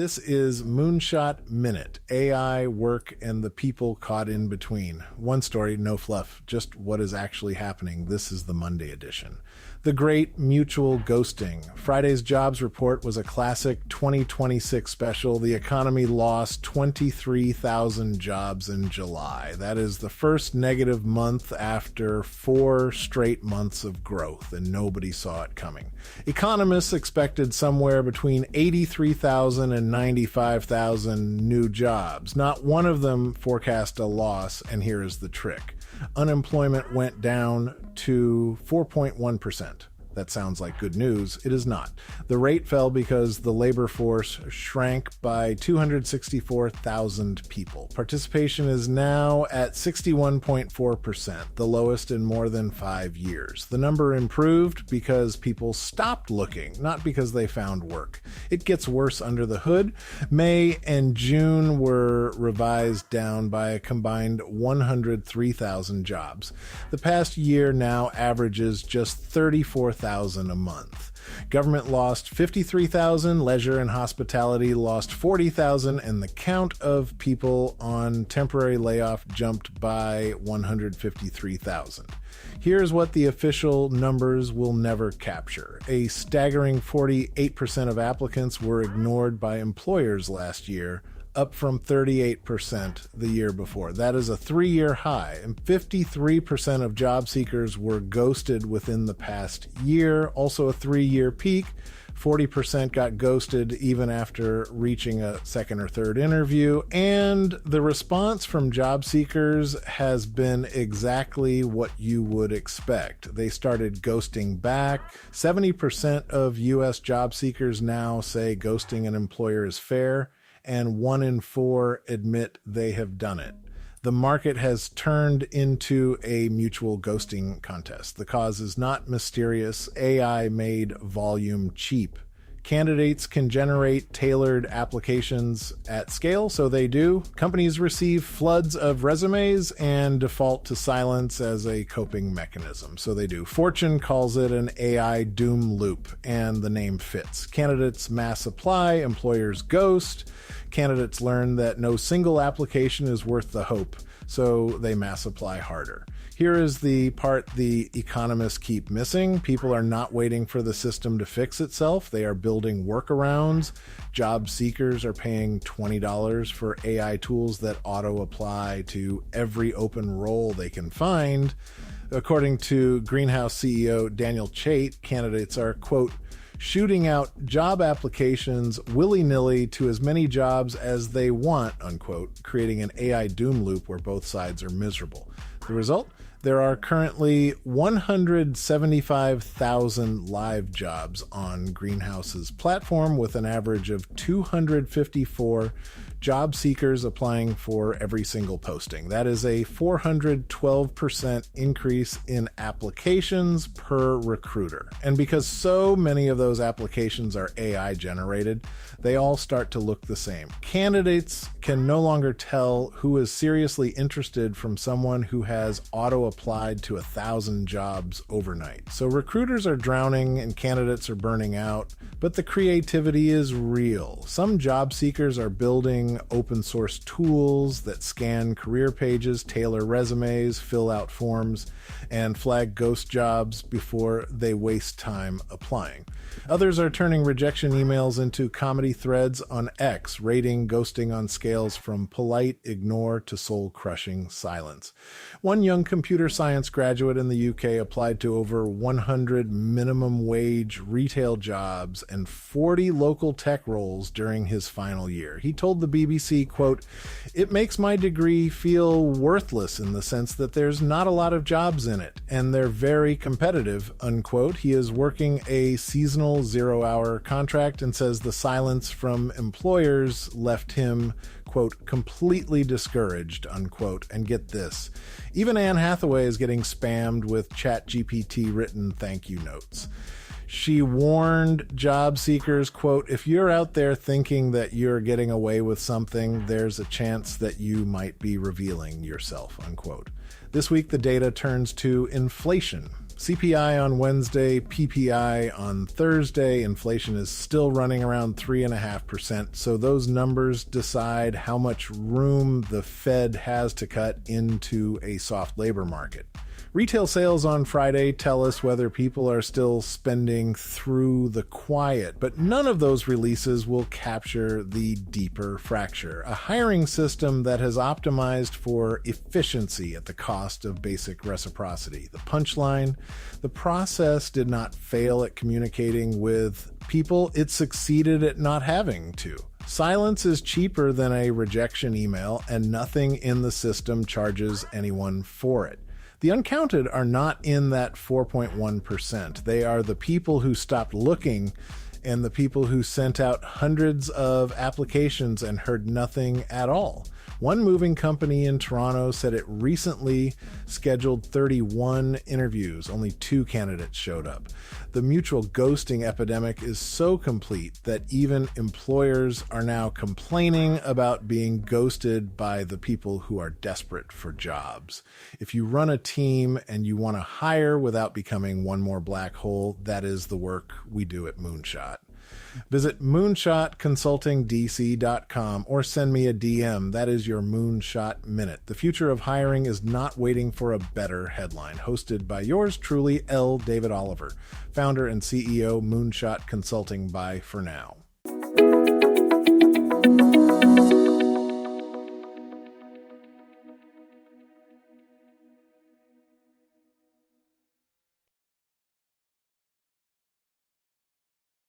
This is Moonshot Minute, AI, work, and the people caught in between. One story, no fluff, just what is actually happening. This is the Monday edition. The Great Mutual Ghosting. Friday's jobs report was a classic 2026 special. The economy lost 23,000 jobs in July. That is the first negative month after 4 straight months of growth, and nobody saw it coming. Economists expected somewhere between 83,000 and 95,000 new jobs. Not one of them forecast a loss, and here is the trick. Unemployment went down to 4.1%. That sounds like good news. It is not. The rate fell because the labor force shrank by 264,000 people. Participation is now at 61.4%, the lowest in more than 5 years. The number improved because people stopped looking, not because they found work. It gets worse under the hood. May and June were revised down by a combined 103,000 jobs. The past year now averages just 34,000 a month. Government lost 53,000, leisure and hospitality lost 40,000, and the count of people on temporary layoff jumped by 153,000. Here's what the official numbers will never capture. A staggering 48% of applicants were ignored by employers last year, up from 38% the year before. That is a 3-year high, and 53% of job seekers were ghosted within the past year, also a 3-year peak. 40% got ghosted even after reaching a second or third interview, and the response from job seekers has been exactly what you would expect. They started ghosting back. 70% of U.S. job seekers now say ghosting an employer is fair, and 1 in 4 admit they have done it. The market has turned into a mutual ghosting contest. The cause is not mysterious. AI made volume cheap. Candidates can generate tailored applications at scale, so they do. Companies receive floods of resumes and default to silence as a coping mechanism, so they do. Fortune calls it an AI doom loop, and the name fits. Candidates mass apply, employers ghost. Candidates learn that no single application is worth the hope, so they mass apply harder. Here is the part the economists keep missing. People are not waiting for the system to fix itself. They are building workarounds. Job seekers are paying $20 for AI tools that auto-apply to every open role they can find. According to Greenhouse CEO Daniel Chait, candidates are, quote, shooting out job applications willy-nilly to as many jobs as they want, unquote, creating an AI doom loop where both sides are miserable. The result? There are currently 175,000 live jobs on Greenhouse's platform, with an average of 254 job seekers applying for every single posting. That is a 412% increase in applications per recruiter. And because so many of those applications are AI generated, they all start to look the same. Candidates can no longer tell who is seriously interested from someone who has auto-applied to 1,000 jobs overnight. So recruiters are drowning and candidates are burning out, but the creativity is real. Some job seekers are building open source tools that scan career pages, tailor resumes, fill out forms, and flag ghost jobs before they waste time applying. Others are turning rejection emails into comedy threads on X, rating ghosting on scales from polite ignore to soul-crushing silence. One young computer science graduate in the UK applied to over 100 minimum wage retail jobs and 40 local tech roles during his final year. He told the BBC, quote, "It makes my degree feel worthless in the sense that there's not a lot of jobs in it, and they're very competitive," unquote. He is working a seasonal 0-hour contract and says the silence from employers left him, quote, completely discouraged, unquote. And get this, even Anne Hathaway is getting spammed with ChatGPT written thank you notes. She warned job seekers, quote, "If you're out there thinking that you're getting away with something, there's a chance that you might be revealing yourself," unquote. This week, the data turns to inflation. CPI on Wednesday, PPI on Thursday. Inflation is still running around 3.5%, so those numbers decide how much room the Fed has to cut into a soft labor market. Retail sales on Friday tell us whether people are still spending through the quiet, but none of those releases will capture the deeper fracture, a hiring system that has optimized for efficiency at the cost of basic reciprocity. The punchline: the process did not fail at communicating with people, it succeeded at not having to. Silence is cheaper than a rejection email, and nothing in the system charges anyone for it. The uncounted are not in that 4.1%. They are the people who stopped looking and the people who sent out hundreds of applications and heard nothing at all. One moving company in Toronto said it recently scheduled 31 interviews. Only 2 candidates showed up. The mutual ghosting epidemic is so complete that even employers are now complaining about being ghosted by the people who are desperate for jobs. If you run a team and you want to hire without becoming one more black hole, that is the work we do at Moonshot. Visit moonshotconsultingdc.com or send me a DM. That is your Moonshot Minute. The future of hiring is not waiting for a better headline. Hosted by yours truly, L. David Oliver, founder and CEO, Moonshot Consulting. Bye for now.